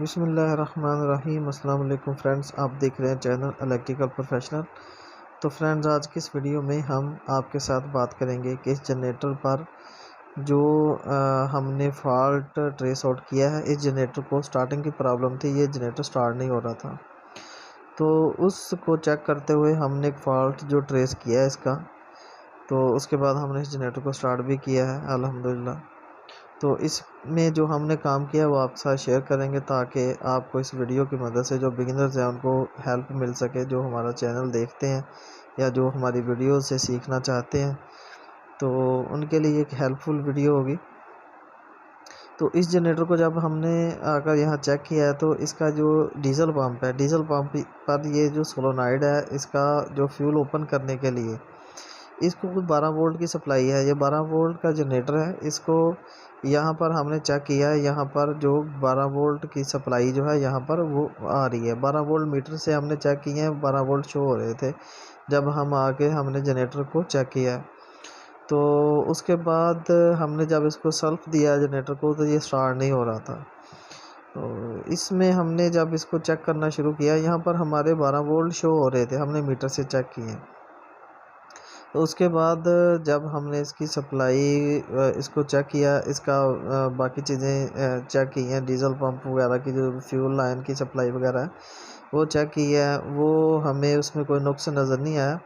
बिस्मिल्लाहिर्रहमानिर्रहीम। अस्सलाम वालेकुम फ्रेंड्स, आप देख रहे हैं चैनल इलेक्ट्रिकल प्रोफेशनल। तो फ्रेंड्स, आज की इस वीडियो में हम आपके साथ बात करेंगे कि इस जनरेटर पर जो हमने फॉल्ट ट्रेस आउट किया है। इस जनरेटर को स्टार्टिंग की प्रॉब्लम थी, ये जनरेटर स्टार्ट नहीं हो रहा था। तो उसको चेक करते हुए हमने एक फ़ॉल्ट जो ट्रेस किया है इसका, तो उसके बाद हमने इस जनरेटर को स्टार्ट भी किया है अल्हम्दुलिल्लाह। तो इसमें जो हमने काम किया है वो आपके साथ शेयर करेंगे, ताकि आपको इस वीडियो की मदद से जो बिगिनर्स हैं उनको हेल्प मिल सके, जो हमारा चैनल देखते हैं या जो हमारी वीडियो से सीखना चाहते हैं, तो उनके लिए एक हेल्पफुल वीडियो होगी। तो इस जनरेटर को जब हमने अगर यहाँ चेक किया है, तो इसका जो डीजल पंप है, डीजल पंप पर ये जो सोलोनाइड है, इसका जो फ्यूल ओपन करने के लिए इसको 12 वोल्ट की सप्लाई है। ये 12 वोल्ट का जनरेटर है। इसको यहाँ पर हमने चेक किया है, यहाँ पर जो 12 वोल्ट की सप्लाई जो है यहाँ पर वो आ रही है। 12 वोल्ट मीटर से हमने चेक किए हैं, 12 वोल्ट शो हो रहे थे जब हम आके हमने जनरेटर को चेक किया है। तो उसके बाद हमने जब इसको सेल्फ दिया जनरेटर को, तो ये स्टार्ट नहीं हो रहा था। तो इसमें हमने जब इसको चेक करना शुरू किया, यहाँ पर हमारे 12 वोल्ट शो हो रहे थे, हमने मीटर से चेक किए। तो उसके बाद जब हमने इसकी सप्लाई इसको चेक किया, इसका बाकी चीज़ें चेक की हैं, डीजल पंप वगैरह की जो फ्यूल लाइन की सप्लाई वगैरह है वो चेक की है, वो हमें उसमें कोई नुक्स नज़र नहीं आया।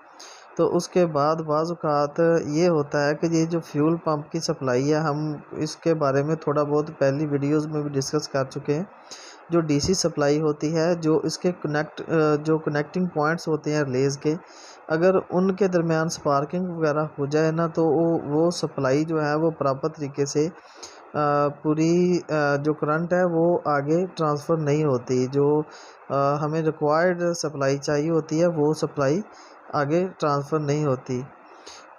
तो उसके बाद बाज़ औक़ात ये होता है कि ये जो फ्यूल पंप की सप्लाई है, हम इसके बारे में थोड़ा बहुत पहली वीडियोज़ में भी डिस्कस कर चुके हैं। जो डीसी सप्लाई होती है, जो इसके जो कनेक्टिंग पॉइंट्स होते हैं रिलेज़ के, अगर उनके दरमियान स्पार्किंग वगैरह हो जाए ना, तो वो सप्लाई जो है वो प्रॉपर तरीके से पूरी जो करंट है वो आगे ट्रांसफ़र नहीं होती। जो हमें रिक्वायर्ड सप्लाई चाहिए होती है, वो सप्लाई आगे ट्रांसफ़र नहीं होती।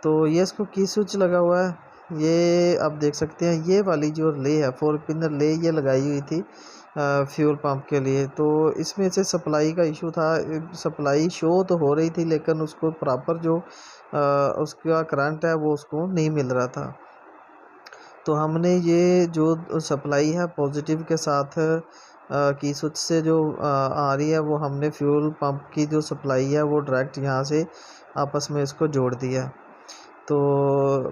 तो ये इसको की स्विच लगा हुआ है, ये आप देख सकते हैं। ये वाली जो रिले है, 4 पिन रिले, ये लगाई हुई थी फ्यूल पंप के लिए। तो इसमें से सप्लाई का इशू था, सप्लाई शो तो हो रही थी, लेकिन उसको प्रॉपर जो उसका करंट है वो उसको नहीं मिल रहा था। तो हमने ये जो सप्लाई है पॉजिटिव के साथ की स्विच से जो आ रही है, वो हमने फ्यूल पंप की जो सप्लाई है वो डायरेक्ट यहाँ से आपस में इसको जोड़ दिया। तो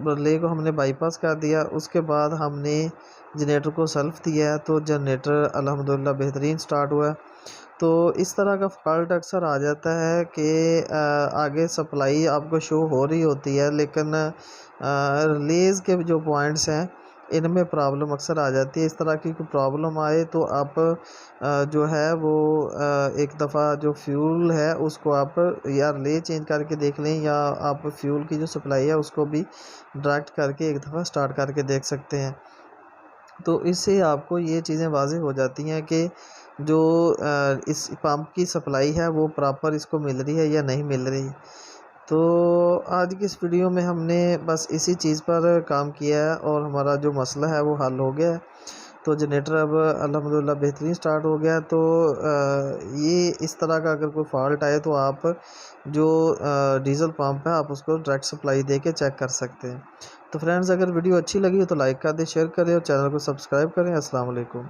रिले को हमने बाईपास कर दिया। उसके बाद हमने जनरेटर को सेल्फ दिया है, तो जनरेटर अल्हम्दुलिल्लाह बेहतरीन स्टार्ट हुआ है। तो इस तरह का फॉल्ट अक्सर आ जाता है कि आगे सप्लाई आपको शो हो रही होती है, लेकिन रिलेज़ के जो पॉइंट्स हैं इनमें प्रॉब्लम अक्सर आ जाती है। इस तरह की कोई प्रॉब्लम आए तो आप जो है वो एक दफ़ा जो फ्यूल है उसको आप या रिले चेंज करके देख लें, या आप फ्यूल की जो सप्लाई है उसको भी डायरेक्ट करके एक दफ़ा स्टार्ट करके देख सकते हैं। तो इससे आपको ये चीज़ें वाज़ेह हो जाती हैं कि जो इस पंप की सप्लाई है वो प्रॉपर इसको मिल रही है या नहीं मिल रही। तो आज की इस वीडियो में हमने बस इसी चीज़ पर काम किया है और हमारा जो मसला है वो हल हो गया है। तो जनरेटर अब अल्हम्दुलिल्लाह बेहतरीन स्टार्ट हो गया है। तो ये इस तरह का अगर कोई फॉल्ट आए, तो आप जो डीज़ल पंप है आप उसको डायरेक्ट सप्लाई दे के चेक कर सकते हैं। तो फ्रेंड्स, अगर वीडियो अच्छी लगी हो तो लाइक कर दें, शेयर करें और चैनल को सब्सक्राइब करें। अस्सलाम वालेकुम।